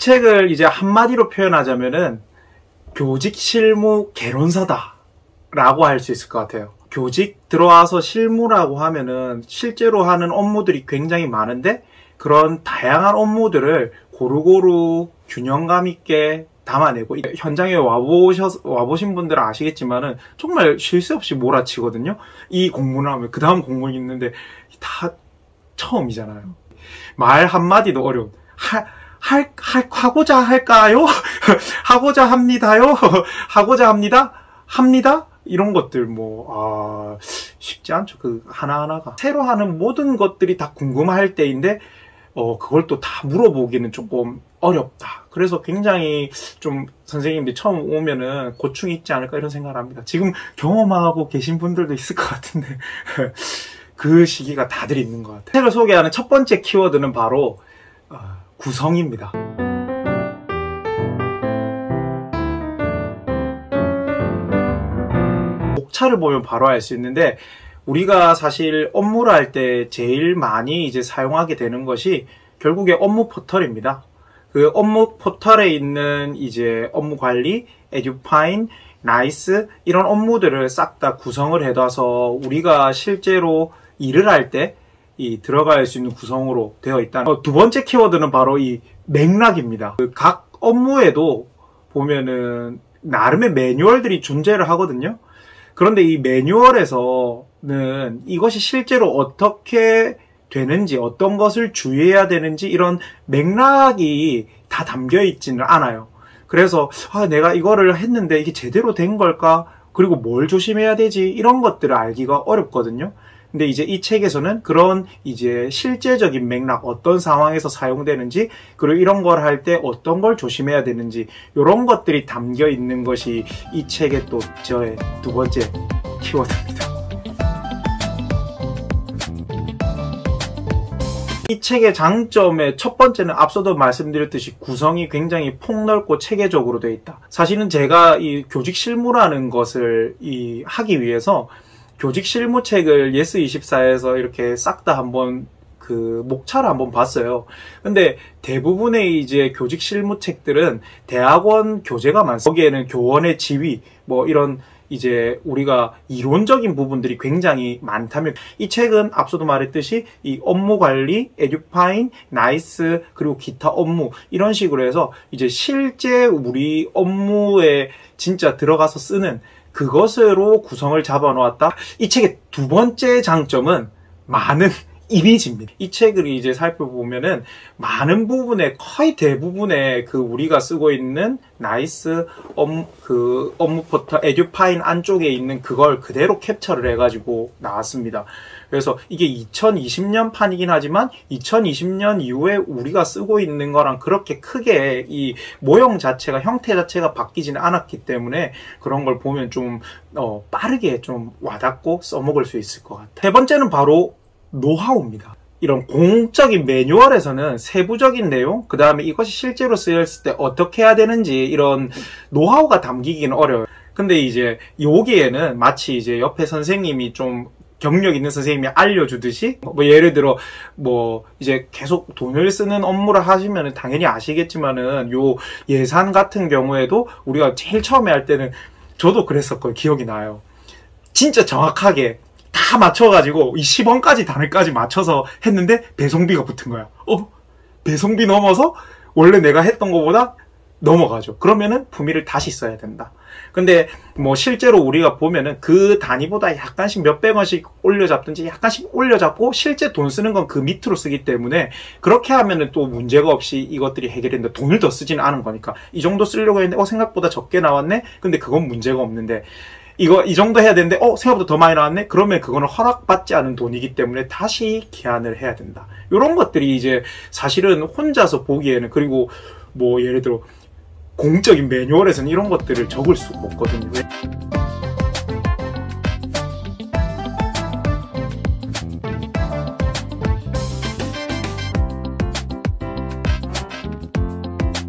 책을 이제 한마디로 표현하자면은 교직 실무 개론서다 라고 할 수 있을 것 같아요. 교직 들어와서 실무라고 하면은 실제로 하는 업무들이 굉장히 많은데 그런 다양한 업무들을 고루고루 균형감 있게 담아내고, 현장에 와보신 분들은 아시겠지만은 정말 쉴 새 없이 몰아치거든요. 이 공문을 하면 그 다음 공문이 있는데 다 처음이잖아요. 말 한마디도 어려운. 하고자 할까요? 하고자 합니다요? 하고자 합니다? 합니다? 이런 것들 쉽지 않죠. 그 하나하나가. 새로 하는 모든 것들이 다 궁금할 때인데 그걸 또 다 물어보기는 조금 어렵다. 그래서 굉장히 좀 선생님들이 처음 오면은 고충이 있지 않을까 이런 생각을 합니다. 지금 경험하고 계신 분들도 있을 것 같은데 그 시기가 다들 있는 것 같아요. 책을 소개하는 첫 번째 키워드는 바로 구성입니다. 목차를 보면 바로 알 수 있는데, 우리가 사실 업무를 할 때 제일 많이 이제 사용하게 되는 것이 결국에 업무 포털입니다. 그 업무 포털에 있는 이제 업무 관리, 에듀파인, 나이스 이런 업무들을 싹 다 구성을 해둬서 우리가 실제로 일을 할 때 들어갈 수 있는 구성으로 되어 있다는. 두 번째 키워드는 바로 이 맥락입니다. 각 업무에도 보면은 나름의 매뉴얼들이 존재를 하거든요. 그런데 이 매뉴얼에서는 이것이 실제로 어떻게 되는지, 어떤 것을 주의해야 되는지 이런 맥락이 다 담겨 있지는 않아요. 그래서 내가 이거를 했는데 이게 제대로 된 걸까? 그리고 뭘 조심해야 되지? 이런 것들을 알기가 어렵거든요. 근데 이제 이 책에서는 그런 이제 실제적인 맥락, 어떤 상황에서 사용되는지, 그리고 이런 걸 할 때 어떤 걸 조심해야 되는지, 이런 것들이 담겨 있는 것이 이 책의 또 저의 두 번째 키워드입니다. 이 책의 장점의 첫 번째는 앞서도 말씀드렸듯이 구성이 굉장히 폭넓고 체계적으로 되어 있다. 사실은 제가 이 교직 실무라는 것을 하기 위해서 교직 실무책을 예스24에서 이렇게 싹 다 한번 그 목차를 한번 봤어요. 근데 대부분의 이제 교직 실무책들은 대학원 교재가 많습니다. 거기에는 교원의 지위, 이런 이제 우리가 이론적인 부분들이 굉장히 많다면, 이 책은 앞서도 말했듯이 이 업무 관리, 에듀파인, 나이스, 그리고 기타 업무 이런 식으로 해서 이제 실제 우리 업무에 진짜 들어가서 쓰는 그것으로 구성을 잡아 놓았다. 이 책의 두 번째 장점은 많은 이미지입니다. 이 책을 이제 살펴보면은 많은 부분에, 거의 대부분의 그 우리가 쓰고 있는 나이스 업무 포털 에듀파인 안쪽에 있는 그걸 그대로 캡처를 해가지고 나왔습니다. 그래서 이게 2020년 판이긴 하지만 2020년 이후에 우리가 쓰고 있는 거랑 그렇게 크게 이 모형 자체가, 형태 자체가 바뀌지는 않았기 때문에 그런 걸 보면 좀 빠르게 좀 와닿고 써먹을 수 있을 것 같아요. 세 번째는 바로 노하우입니다. 이런 공적인 매뉴얼에서는 세부적인 내용, 그 다음에 이것이 실제로 쓰였을 때 어떻게 해야 되는지 이런 노하우가 담기기는 어려워요. 근데 이제 여기에는 마치 이제 옆에 선생님이 좀 경력 있는 선생님이 알려주듯이, 예를 들어 이제 계속 돈을 쓰는 업무를 하시면 당연히 아시겠지만은 요 예산 같은 경우에도 우리가 제일 처음에 할 때는, 저도 그랬었거든요. 기억이 나요. 진짜 정확하게 다 맞춰가지고 이 10원까지 단위까지 맞춰서 했는데 배송비가 붙은 거야. 배송비 넘어서 원래 내가 했던 것보다 넘어가죠. 그러면은 품위를 다시 써야 된다. 근데 실제로 우리가 보면은 그 단위보다 약간씩 몇백 원씩 올려잡든지 약간씩 올려잡고 실제 돈 쓰는 건 그 밑으로 쓰기 때문에 그렇게 하면은 또 문제가 없이 이것들이 해결된다. 돈을 더 쓰지는 않은 거니까. 이 정도 쓰려고 했는데 생각보다 적게 나왔네? 근데 그건 문제가 없는데, 이 정도 해야 되는데 생각보다 더 많이 나왔네? 그러면 그거는 허락받지 않은 돈이기 때문에 다시 기한을 해야 된다. 이런 것들이 이제 사실은 혼자서 보기에는, 그리고 예를 들어 공적인 매뉴얼에서는 이런 것들을 적을 수가 없거든요.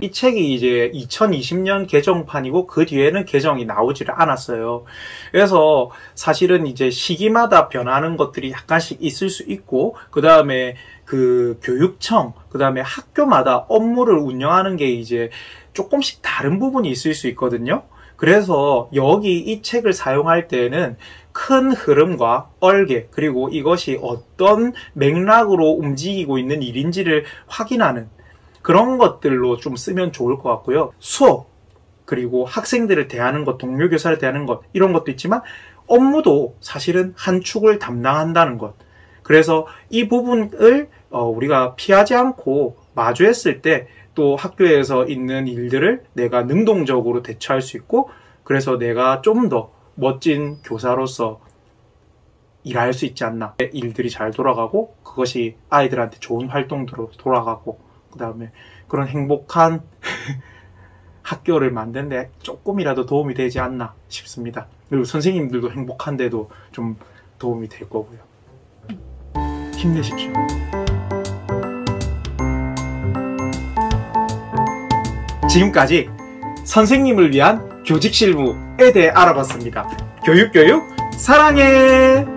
이 책이 이제 2020년 개정판이고 그 뒤에는 개정이 나오지를 않았어요. 그래서 사실은 이제 시기마다 변하는 것들이 약간씩 있을 수 있고, 그 다음에 그 교육청, 그 다음에 학교마다 업무를 운영하는 게 이제 조금씩 다른 부분이 있을 수 있거든요. 그래서 여기 이 책을 사용할 때는 큰 흐름과 얼개, 그리고 이것이 어떤 맥락으로 움직이고 있는 일인지를 확인하는 그런 것들로 좀 쓰면 좋을 것 같고요. 수업, 그리고 학생들을 대하는 것, 동료 교사를 대하는 것, 이런 것도 있지만 업무도 사실은 한 축을 담당한다는 것. 그래서 이 부분을 우리가 피하지 않고 마주했을 때 또 학교에서 있는 일들을 내가 능동적으로 대처할 수 있고, 그래서 내가 좀 더 멋진 교사로서 일할 수 있지 않나. 일들이 잘 돌아가고 그것이 아이들한테 좋은 활동으로 돌아가고, 그 다음에 그런 행복한 학교를 만드는데 조금이라도 도움이 되지 않나 싶습니다. 그리고 선생님들도 행복한데도 좀 도움이 될 거고요. 힘내십시오. 지금까지 선생님을 위한 교직 실무에 대해 알아봤습니다. 교육 사랑해!